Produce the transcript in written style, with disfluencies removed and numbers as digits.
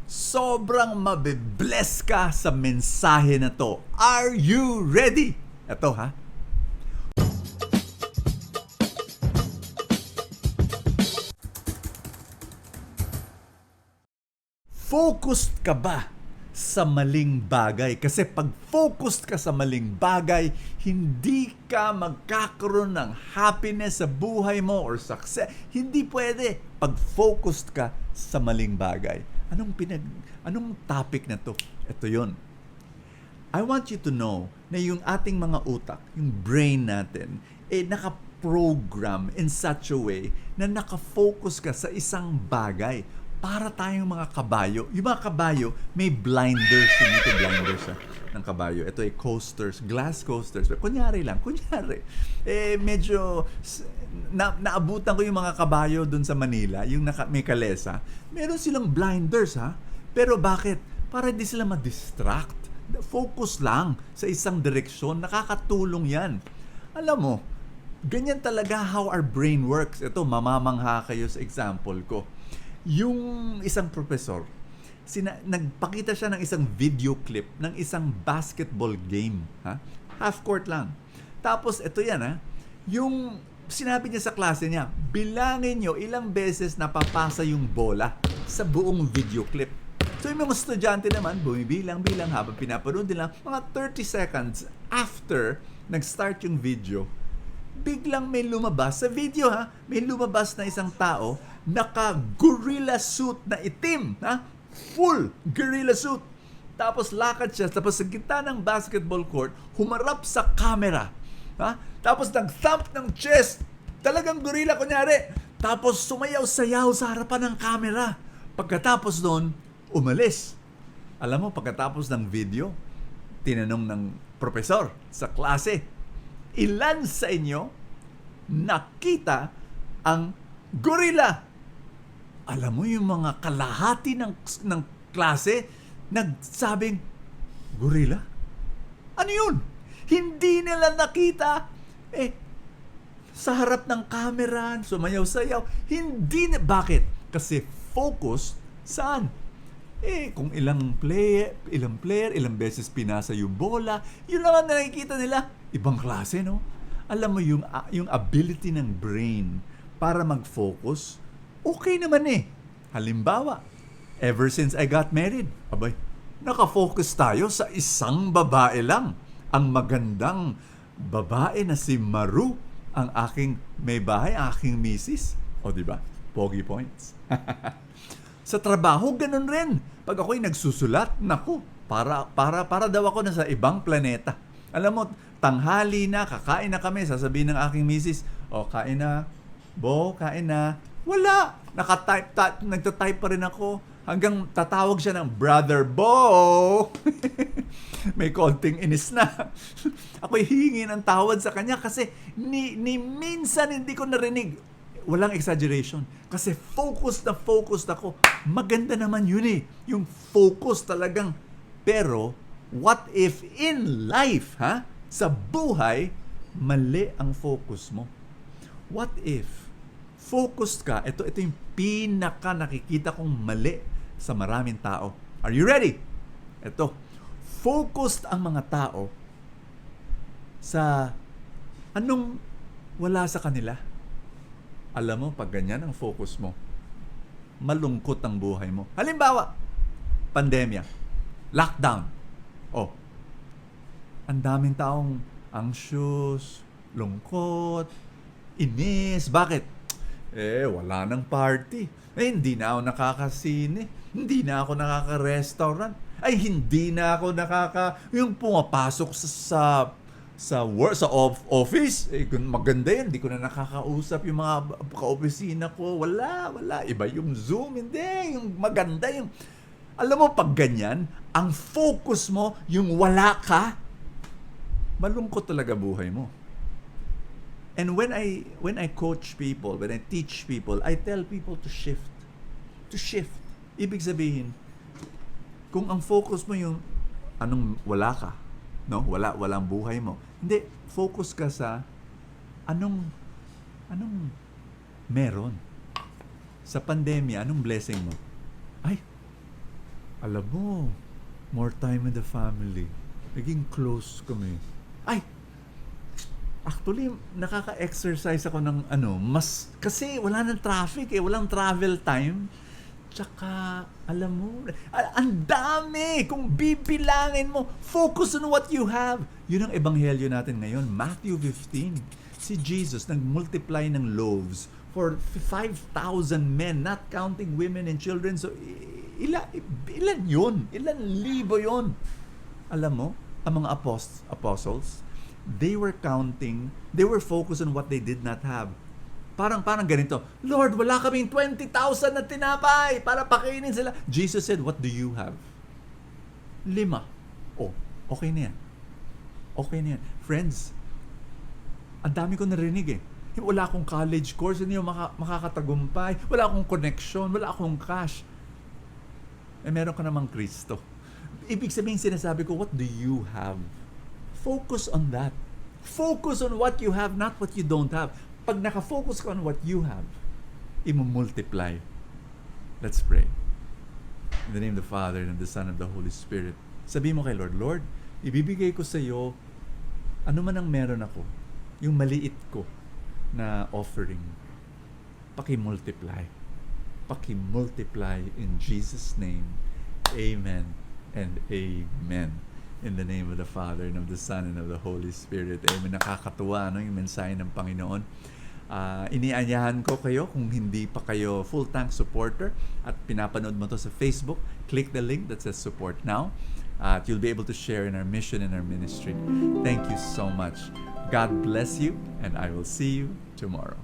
Sobrang mabibless ka sa mensahe na to. Are you ready? Ito ha. Focused ka ba sa maling bagay? Kasi pag focused ka sa maling bagay, hindi ka magkakaroon ng happiness sa buhay mo or success. Hindi pwede pag focused ka sa maling bagay. Anong topic na to? Ito 'yon. I want you to know na yung ating mga utak, yung brain natin, naka-program in such a way na naka-focus ka sa isang bagay. Para tayong mga kabayo. Yung mga kabayo, may blinders. Ito blinders ng kabayo. Ito ay coasters, glass coasters. Kunyari. Medyo naabutan ko yung mga kabayo dun sa Manila, yung may kalesa. Meron silang blinders ha. Pero bakit? Para di sila ma-distract. Focus lang sa isang direksyon. Nakakatulong yan. Alam mo, ganyan talaga how our brain works. Ito, mamamangha kayo sa example ko. Yung isang professor, nagpakita siya ng isang video clip ng isang basketball game. Ha? Half court lang. Tapos, ito yan ha. Yung sinabi niya sa klase niya, bilangin nyo ilang beses napapasa yung bola sa buong video clip. So, yung mga estudyante naman, bumibilang habang pinapanood nila, mga 30 seconds after nag-start yung video, biglang may lumabas sa video ha, may lumabas na isang tao naka-gorilla suit na itim, ha? Full gorilla suit. Tapos lakad siya, tapos sa gitna ng basketball court, humarap sa camera. Ha? Tapos nag-thump ng chest. Talagang gorilla kunyari. Tapos sumayaw-sayaw sa harapan ng camera. Pagkatapos noon, umalis. Alam mo, pagkatapos ng video, tinanong ng profesor sa klase, ilan sa inyo nakita ang gorilla? Alam mo, yung mga kalahati ng klase nagsabing, gorilla? Ano yun? Hindi nila nakita. Sa harap ng camera, sumayaw-sayaw. Hindi na. Bakit? Kasi focus saan? Kung ilang player, ilang beses pinasa yung bola, yun lang ang nakikita nila. Ibang klase, no? Alam mo, yung ability ng brain para mag-focus, okay naman Halimbawa, ever since I got married, nakafocus tayo sa isang babae lang. Ang magandang babae na si Maru, ang aking may bahay, aking misis. O, diba? Pogi points. Sa trabaho, ganun rin. Pag ako'y nagsusulat, naku, para daw ako nasa ibang planeta. Alam mo, tanghali na, kakain na kami, sasabihin ng aking misis, kain na, Bo, kain na. Wala! Nagtatype pa rin ako hanggang tatawag siya ng Brother Bo. May konting inis na. Ako'y hihingi ng tawad sa kanya kasi ni minsan hindi ko narinig. Walang exaggeration. Kasi focused ako. Maganda naman yun yung focus talagang. Pero, what if in life, sa buhay, mali ang focus mo? What if focused ka, ito yung pinaka nakikita kong mali sa maraming tao. Are you ready? Ito, focused ang mga tao sa anong wala sa kanila. Alam mo, pag ganyan ang focus mo, malungkot ang buhay mo. Halimbawa, pandemya, lockdown. Ang daming taong anxious, lungkot, inis. Bakit? Wala nang party. Hindi na ako nakakasine. Hindi na ako nakaka-restaurant. Hindi na ako yung pumapasok sa office. Maganda yan. Hindi ko na nakakausap yung mga ka-opisina ko. Wala. Iba yung Zoom. Hindi. Yung maganda yung... Alam mo, pag ganyan, ang focus mo, yung wala ka, malungkot talaga buhay mo. And when I coach people, when I teach people, I tell people to shift. To shift. Ibig sabihin, kung ang focus mo yung anong wala ka, no? Walang buhay mo. Hindi, focus ka sa anong meron. Sa pandemya, anong blessing mo? Alam mo, more time with the family. Naging close kami. Ay, actually, nakaka-exercise ako ng mas, kasi wala nang traffic walang travel time. Tsaka, alam mo, ang dami! Kung bibilangin mo, focus on what you have. Yun ang ebanghelyo natin ngayon, Matthew 15. Si Jesus nag-multiply ng loaves for 5,000 men, not counting women and children. So, ilan yun? Ilan libo yun? Alam mo, ang mga apostles, they were focused on what they did not have. Parang ganito, Lord, wala kaming 20,000 na tinapay para pakainin sila. Jesus said, what do you have? 5. Oh, okay na yan. Okay na yan. Friends, ang dami ko narinig Wala akong college course, hindi ako makakatagumpay. Wala akong connection, wala akong cash. Meron ka namang Kristo. Ibig sabihin sinasabi ko, what do you have? Focus on that. Focus on what you have, not what you don't have. Pag nakafocus ka on what you have, i-multiply. Let's pray. In the name of the Father, and of the Son, and of the Holy Spirit. Sabihin mo kay Lord, Lord, ibibigay ko sa iyo ano man ang meron ako, yung maliit ko na offering. Paki-multiply. Paki-multiply in Jesus' name. Amen and amen. In the name of the Father, and of the Son, and of the Holy Spirit. Amen. Nakakatuwa yung mensahe ng Panginoon. Inianyahan ko kayo, kung hindi pa kayo full-tank supporter at pinapanood mo to sa Facebook, click the link that says support now. At you'll be able to share in our mission and our ministry. Thank you so much. God bless you, and I will see you tomorrow.